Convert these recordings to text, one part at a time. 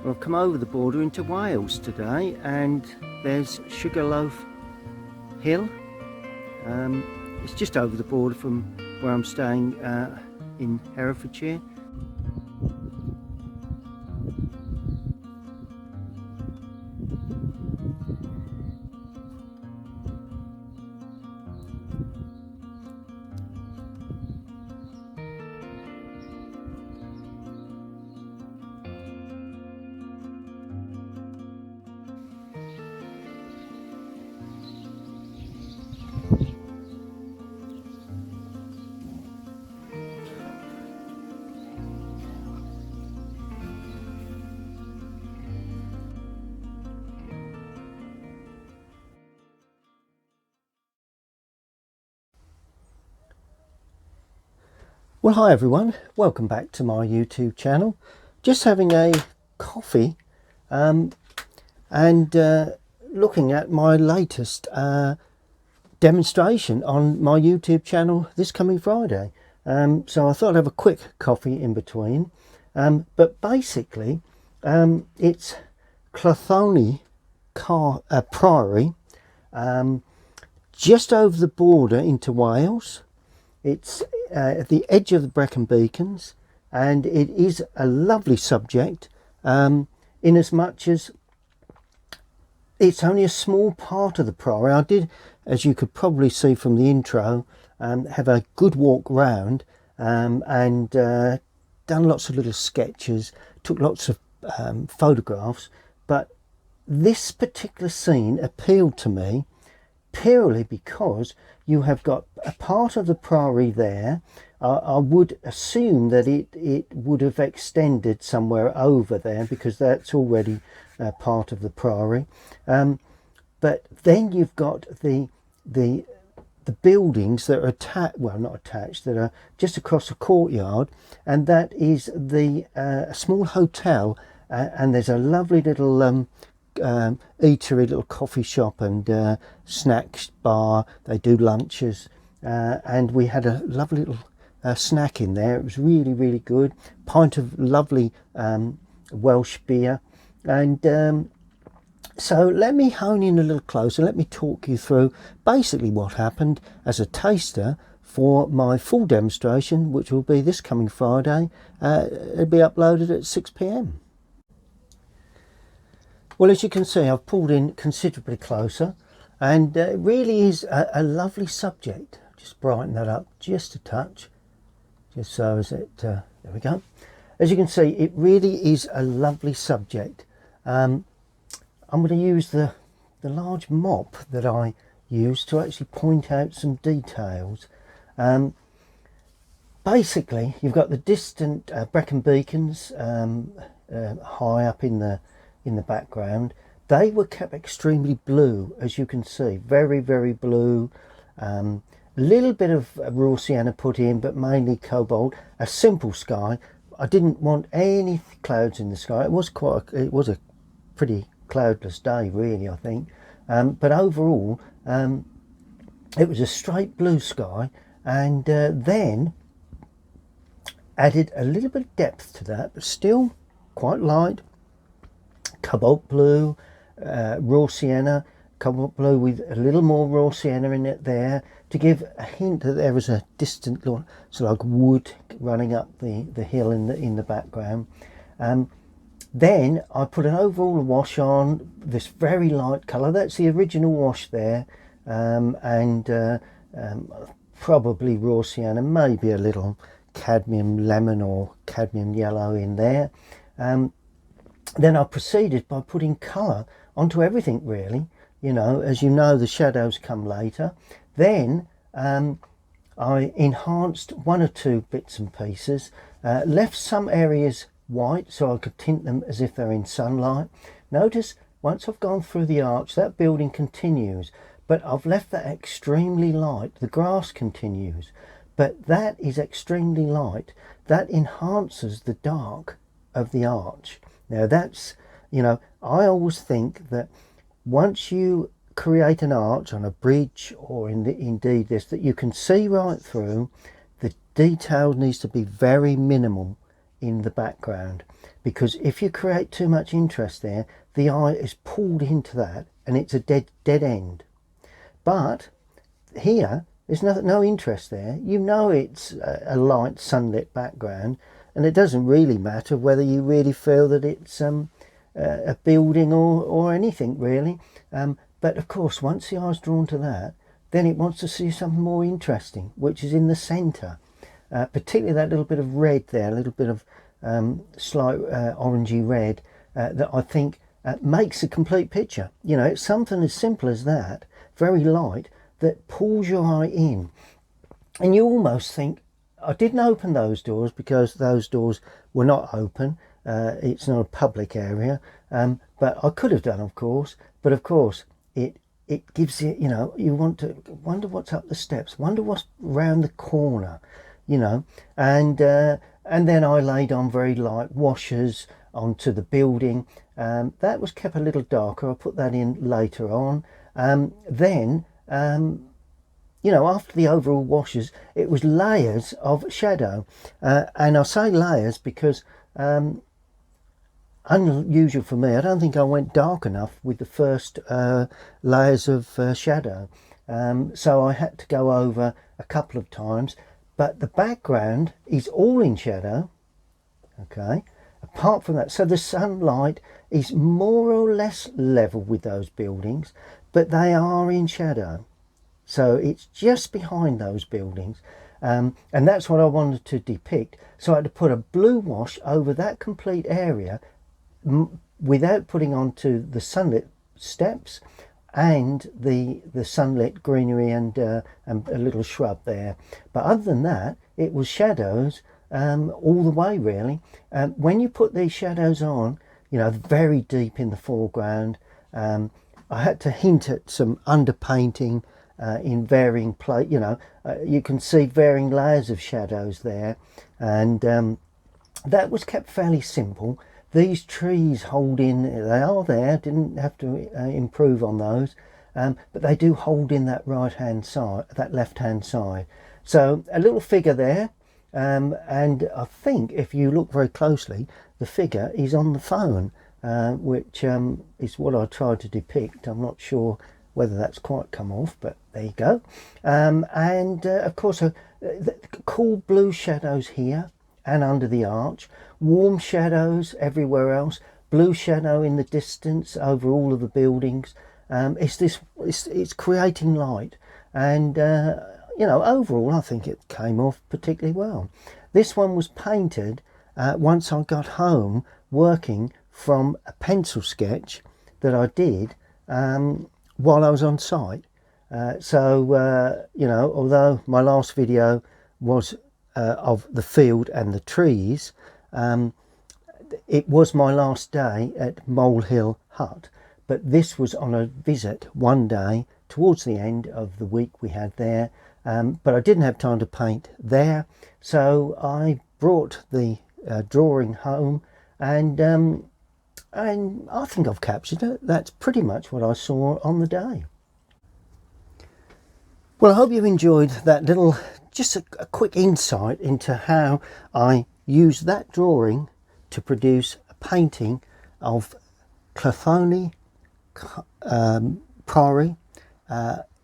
Well, I've come over the border into Wales today, and there's Sugarloaf Hill. It's just over the border from where I'm staying in Herefordshire. Well, hi everyone, welcome back to my YouTube channel. Just having a coffee and looking at my latest demonstration on my YouTube channel this coming Friday. So I thought I'd have a quick coffee in between. But basically, it's Llanthony Priory, just over the border into Wales. It's at the edge of the Breacon Beacons, and it is a lovely subject in as much as it's only a small part of the Priory. I did, as you could probably see from the intro, have a good walk round and done lots of little sketches, took lots of photographs, but this particular scene appealed to me purely because you have got a part of the Priory there. I would assume that it would have extended somewhere over there because that's already part of the Priory. But then you've got the buildings that are attached, well, not attached, that are just across the courtyard, and that is the small hotel, and there's a lovely little eatery, little coffee shop and snacks bar. They do lunches, and we had a lovely little snack in there. It was really good. Pint of lovely Welsh beer. And so let me hone in a little closer. Let me talk you through basically what happened as a taster for my full demonstration, which will be this coming Friday. It'll be uploaded at 6 p.m. Well, as you can see, I've pulled in considerably closer, and it really is a lovely subject. Just brighten that up just a touch, just so as it, there we go. As you can see, it really is a lovely subject. I'm going to use the large mop that I use to actually point out some details. Basically, you've got the distant Breacon Beacons high up in the background. They were kept extremely blue, as you can see, very blue. A little bit of raw sienna put in, but mainly cobalt. A simple sky. I didn't want any clouds in the sky. It was a pretty cloudless day, really, I think. But overall, it was a straight blue sky, and then added a little bit of depth to that, but still quite light. Cobalt blue, raw sienna, cobalt blue with a little more raw sienna in it there to give a hint that there was a distant sort of like wood running up the hill in the background. Then I put an overall wash on, this very light colour. That's the original wash there, and probably raw sienna, maybe a little cadmium lemon or cadmium yellow in there. Then I proceeded by putting colour onto everything, really. You know, as you know, the shadows come later. Then I enhanced one or two bits and pieces, left some areas white so I could tint them as if they're in sunlight. Notice once I've gone through the arch, that building continues, but I've left that extremely light. The grass continues, but that is extremely light. That enhances the dark of the arch. Now that's, you know, I always think that once you create an arch on a bridge, or indeed this, that you can see right through, the detail needs to be very minimal in the background, because if you create too much interest there, the eye is pulled into that and it's a dead end. But here there's no interest there. You know it's a light sunlit background, and it doesn't really matter whether you really feel that it's a building or anything really. But of course, once the eye's drawn to that, then it wants to see something more interesting, which is in the centre, particularly that little bit of red there, a little bit of slight orangey red that I think makes a complete picture. You know, it's something as simple as that, very light, that pulls your eye in, and you almost think, I didn't open those doors because those doors were not open. It's not a public area, but I could have done, of course. But of course, it gives you, you know, you want to wonder what's up the steps, wonder what's round the corner, you know. And then I laid on very light washes onto the building. That was kept a little darker. I'll put that in later on. Then you know, after the overall washes, it was layers of shadow, and I say layers because unusual for me, I don't think I went dark enough with the first layers of shadow, so I had to go over a couple of times. But the background is all in shadow, okay, apart from that. So the sunlight is more or less level with those buildings, but they are in shadow. So it's just behind those buildings, and that's what I wanted to depict. So I had to put a blue wash over that complete area without putting onto the sunlit steps and the sunlit greenery and a little shrub there. But other than that, it was shadows all the way really. When you put these shadows on, you know, very deep in the foreground, I had to hint at some underpainting in varying you know, you can see varying layers of shadows there, and that was kept fairly simple. These trees hold in, they are there, didn't have to improve on those, but they do hold in that right hand side, that left hand side. So a little figure there, and I think if you look very closely, the figure is on the phone, which is what I tried to depict. I'm not sure whether that's quite come off, but there you go. And of course, the cool blue shadows here and under the arch, warm shadows everywhere else, blue shadow in the distance over all of the buildings. It's creating light, and you know, overall I think it came off particularly well. This one was painted once I got home, working from a pencil sketch that I did while I was on site. So you know, although my last video was of the field and the trees, it was my last day at Mole Hill Hut, but this was on a visit one day towards the end of the week we had there, but I didn't have time to paint there, so I brought the drawing home, and I think I've captured it. That's pretty much what I saw on the day. Well, I hope you enjoyed that little, just a quick insight into how I used that drawing to produce a painting of Llanthony Priory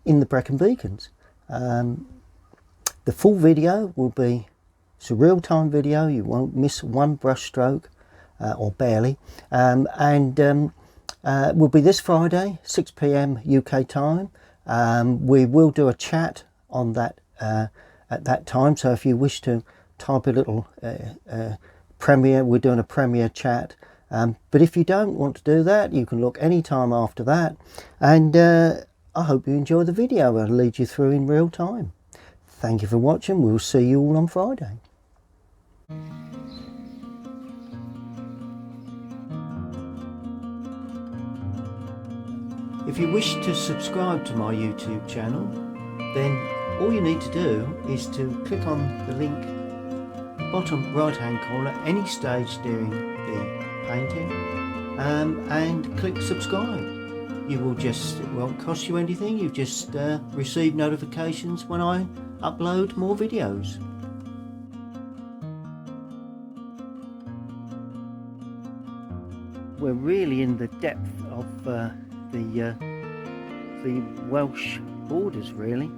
in the Breacon Beacons. The full video will be, it's a real-time video, you won't miss one brush stroke, or barely, and will be this Friday, 6 PM UK time. We will do a chat on that at that time, so if you wish to type a little premiere, we're doing a premiere chat, but if you don't want to do that, you can look any time after that, and I hope you enjoy the video. I'll lead you through in real time. Thank you for watching. We'll see you all on Friday. If you wish to subscribe to my YouTube channel, then all you need to do is to click on the link bottom right hand corner any stage during the painting, and click subscribe. You will just, it won't cost you anything, you just receive notifications when I upload more videos. we're really in the depth of the Welsh borders, really.